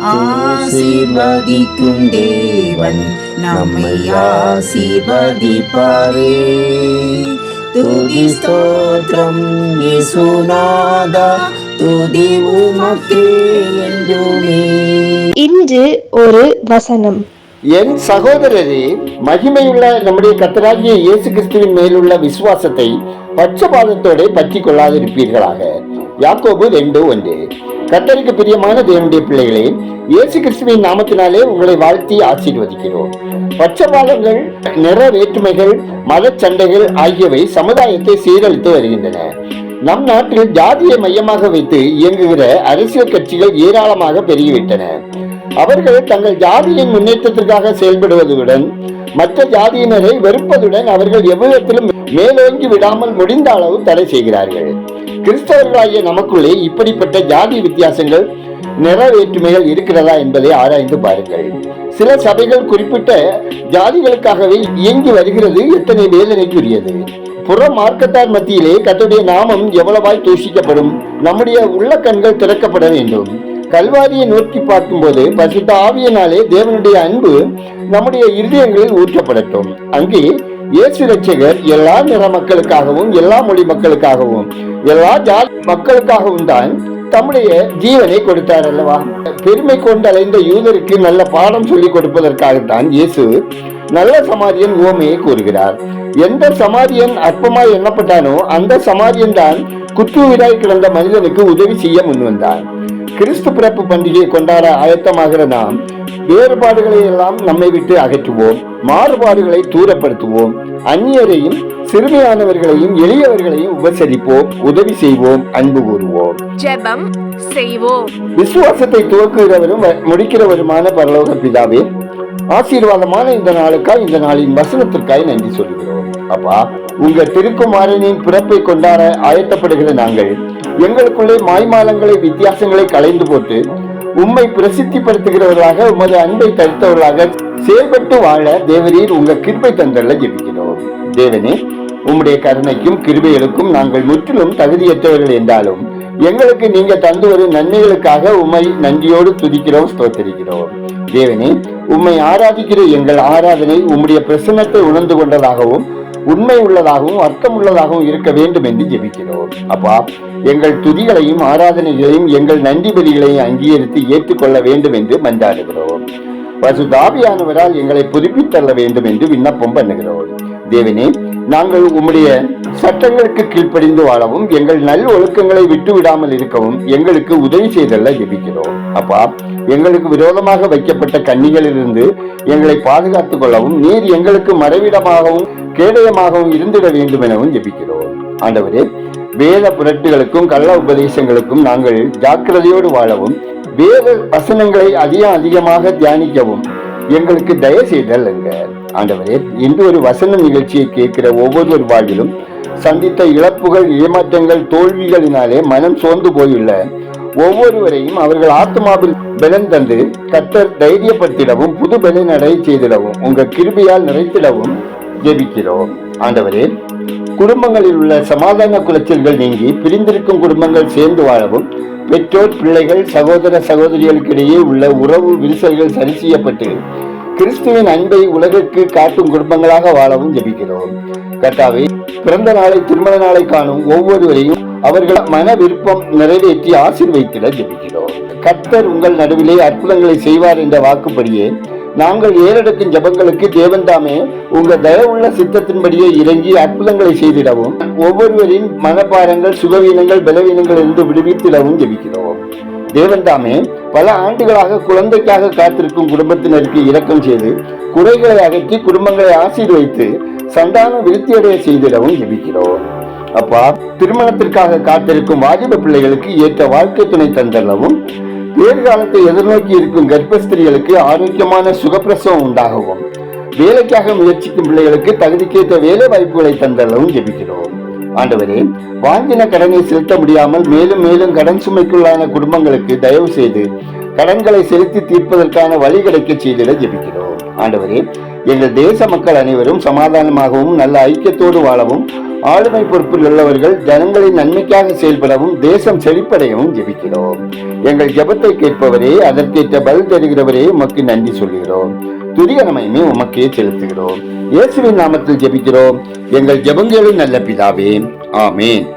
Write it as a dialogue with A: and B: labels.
A: ஆசீர்வதிக்கும் தேவன் நம்மை ஆசீர்வதிப்பாரே. துதி ஸ்தோத்திரம் இயேசுநாதா, துதி உமக்கே என்றுமே.
B: இன்று ஒரு வசனம்.
C: என் சகோதரரே, மகிமையுள்ள நம்முடைய கர்த்தராகிய இயேசு கிறிஸ்துவின் மேலுள்ள விசுவாசத்தை பட்சபாதத்தோட பற்றி கொள்ளாதிருப்பீர்களாக. யாக்கோபு 2:1. கர்த்தருக்கு பிரியமான தேவனுடைய பிள்ளைகளே, இயேசு கிறிஸ்துவின் நாமத்தினாலே உங்களை வாழ்த்தி ஆசீர்வதிக்கிறோம். பட்சபாதங்கள், நிற வேற்றுமைகள், மத சண்டைகள் ஆகியவை சமுதாயத்தை சீரழித்து வருகின்றன. நம் நாட்டில் ஜாதியை மையமாக வைத்து இயங்குகிற அரசியல் கட்சிகள் ஏராளமாக பெருகிவிட்டன. அவர்கள் தங்கள் ஜாதியின் முன்னேற்றத்திற்காக செயல்படுவதுடன் மற்ற ஜாதியினரை வெறுப்பதுடன் அவர்கள் எவ்விதத்திலும் மேலோங்கி விடாமல் முடிந்த அளவு தடை செய்கிறார்கள். கிறிஸ்தவர்களாகிய நமக்குள்ளே இப்படிப்பட்ட ஜாதி வித்தியாசங்கள், நிற வேற்றுமைகள் இருக்கிறதா என்பதை ஆராய்ந்து பாருங்கள். சில சபைகள் குறிப்பிட்ட ஜாதிகளுக்காகவே இயங்கி வருகிறது. எத்தனை வேதனைக்குரியது! புற மார்க்கத்தார் மத்தியிலே கர்த்தருடைய நாமம் எவ்வளவாய் தூஷிக்கப்படும். நம்முடைய உள்ள கண்கள் திறக்கப்பட வேண்டும். கல்வாரியை நோக்கி பார்க்கும்போது பரிசுத்த ஆவியினாலே தேவனுடைய அன்பு நம்முடைய இருதயங்களில் ஊற்றப்படட்டும். அங்கே இயேசு ரட்சகர் எல்லா நிற மக்களுக்காகவும், எல்லா மொழி மக்களுக்காகவும், எல்லா ஜாதி மக்களுக்காகவும் தான் தம்முடைய ஜீவனை கொடுத்தார் அல்லவா? பெருமை கொண்டு அலைந்த யூதருக்கு நல்ல பாடம் சொல்லிக் கொடுப்பதற்காகத்தான் இயேசு நல்ல சமாரியன் உவமையை கூறுகிறார். எந்த சமாரியன் அற்பமாய் எண்ணப்பட்டானோ அந்த சமாரியன் தான் குற்றுயிராய் கிடந்த மனிதனுக்கு உதவி செய்ய முன்வந்தான். கிறிஸ்து பிறப்பு பண்டிகையை கொண்டாட ஆயத்தமாகிற நாம் வேறுபாடுகளை எல்லாம் நம்மை விட்டு அகற்றுவோம். மாறுபாடுகளை தூரப்படுத்துவோம். அந்நியரையும் சிறுமியானவர்களையும் எளியவர்களையும் உபசரிப்போம். உதவி செய்வோம். அன்பு கூறுவோம்.
B: ஜெபம் செய்வோம்.
C: விசுவாசத்தை துவக்குகிறவரும் முடிக்கிறவருமான பரலோக பிதாவே, ஆசீர்வாதமான இந்த நாளுக்காய், இந்த நாளின் வசனத்திற்காய் நன்றி சொல்கிறோம். அப்பா, உங்க திருக்குமாரனின் பிறப்பை கொண்டாட ஆயத்தப்படுகிற நாங்கள் எங்களுக்குள்ளே மாய்மாலங்களை, வித்தியாசங்களை களைந்து போட்டு உம்மை பிரசித்திப்படுத்துகிறவர்களாக, உமது அன்பை தடுத்தவர்களாக செயல்பட்டு வாழ தேவரீர் உங்க கிருபை தந்தல்ல ஜெபிக்கிறோம். தேவனே, உம்முடைய கருணைக்கும் கிருபைகளுக்கும் நாங்கள் முற்றிலும் தகுதியற்றவர்கள் என்றாலும் எங்களுக்கு நீங்க தந்து வரும் நன்மைகளுக்காக உம்மை நன்றியோடு துதிக்கிறோம், ஸ்தோத்திரிக்கிறோம். தேவனே, உம்மை ஆராதிக்கிற எங்கள் ஆராதனை உம்முடைய பிரசன்னத்தை உணர்ந்து கொண்டதாகவும் உண்மை உள்ளதாகவும் அர்த்தம் உள்ளதாகவும் இருக்க வேண்டும் என்று ஜெபிக்கிறோம். அப்பா, எங்கள் துதிகளையும் ஆராதனைகளையும் எங்கள் நன்றி பலிகளையும் அங்கீகரித்து ஏற்றுக்கொள்ள வேண்டும் என்று மன்றாடுகிறோம். பரிசுத்த ஆவியானவரால் எங்களை புதுப்பித்தள்ள வேண்டும் என்று விண்ணப்பம் பண்ணுகிறோம். தேவனே, நாங்கள் உம்முடைய சட்டங்களுக்கு கீழ்ப்படிந்து வாழவும் எங்கள் நல் ஒழுக்கங்களை விட்டு விடாமல் இருக்கவும் எங்களுக்கு உதவி செய்தல்ல ஜெபிக்கிறோம். அப்பா, எங்களுக்கு விரோதமாக வைக்கப்பட்ட கண்ணிகளிலிருந்து எங்களை பாதுகாத்துக் கொள்ளவும் நீர் எங்களுக்கு மறைவிடமாகவும் கேடயமாகவும் இருந்திட வேண்டும் எனவும் ஜெபிக்கிறோம். ஆண்டவரே, வேத புரட்டுகளுக்கும் கள்ள உபதேசங்களுக்கும் நாங்கள் ஜாக்கிரதையோடு வாழவும் வேத வசனங்களை அதிகமாக தியானிக்கவும் எங்களுக்கு தயவு செய்தல் எங்க. ஆண்டவரே, இன்று ஒரு வசன நிகழ்ச்சியை கேட்கிற ஒவ்வொருவர் வாழ்விலும் சந்தித்த இழப்புகள், ஏமாற்றங்கள், தோல்விகளினாலே மனம் சோர்ந்து போயுள்ள ஒவ்வொருவரையும் அவர்கள் ஆத்மாவில் பலன் தந்து கர்த்தர் தைரியப்படுத்திடவும் புது பலன் அடைய செய்திடவும் உங்க கிருபையால் நிறைத்திடவும் ஜெபிக்கிறோம். ஆண்டவரே, குடும்பங்களில் உள்ள சமாதான குலைச்சல்கள் நீங்கி பிரிந்திருக்கும் குடும்பங்கள் சேர்ந்து வாழவும், பெற்றோர், பிள்ளைகள், சகோதர சகோதரிகளுக்கிடையே உள்ள உறவு விரிசல்கள் சரி செய்யப்பட்டு கிறிஸ்துவின் அன்பை உலகிற்கு காட்டும் குடும்பங்களாக வாழவும் ஜெபிக்கிறோம். கர்த்தாவே, பிறந்த நாளை, திருமண நாளை காணும் ஒவ்வொருவரையும் அவர்கள் மன விருப்பம் நிறைவேற்றி ஆசீர்வதித்திட ஜெபிக்கிறோம். கர்த்தர் உங்கள் நடுவிலே அற்புதங்களை செய்வார் என்ற வாக்குப்படியே நாங்கள் ஏறெடுக்கும் ஜபங்களுக்கு தேவன் தாமே உங்க தயவுள்ள சித்தத்தின்படியே இறங்கி அற்புதங்களை செய்திடவும் ஒவ்வொருவரின் மனப்பாரங்கள், சுகவீனங்கள், பலவீனங்கள் இருந்து விடுவித்திடவும் ஜெபிக்கிறோம். தேவன் தாமே பல ஆண்டுகளாக குழந்தைக்காக காத்திருக்கும் குடும்பத்தினருக்கு இரக்கம் செய்து குறைகளை அகற்றி குடும்பங்களை ஆசீர்வதித்து சந்தான விருத்தியடைய செய்திடவும் ஜெபிக்கிறோம். அப்பா, திருமணத்திற்காக காத்திருக்கும் வாலிப பிள்ளைகளுக்கு ஏற்ற வாழ்க்கை துணை தந்தளவும், பேர்காலத்தை எதிர்நோக்கி இருக்கும் கர்ப்பஸ்திரிகளுக்கு ஆரோக்கியமான சுகப்பிரசவம் உண்டாகவும், வேலைக்காக முயற்சிக்கும் பிள்ளைகளுக்கு தகுதிக்கேற்ற வேலை வாய்ப்புகளை தந்தளவும் ஜெபிக்கிறோம். ஆண்டவரே, வாங்கின கடனை செலுத்த முடியாமல் மேலும் மேலும் கடன் சுமைக்குள்ளான குடும்பங்களுக்கு தயவு செய்து கடன்களை செலுத்தி தீர்ப்பதற்கான வழி கிடைக்க செய்திட ஜெபிக்கிறோம். ஆண்டவரே, எங்கள் தேச மக்கள் அனைவரும் சமாதானமாகவும் நல்ல ஐக்கியத்தோடு வாழவும், ஆளுமை பொறுப்பில் உள்ளவர்கள் ஜனங்களின் நன்மைக்காக செயல்படவும், தேசம் செழிப்படையவும் ஜெபிக்கிறோம். எங்கள் ஜெபத்தை கேட்பவரே, அதற்கேற்ற பதில் தருகிறவரே, உமக்கு நன்றி சொல்கிறோம். துதிகரமையுமே உமக்கே செலுத்துகிறோம். இயேசுவின் நாமத்தில் ஜெபிக்கிறோம் எங்கள் ஜெபங்களின் நல்ல பிதாவே, ஆமேன்.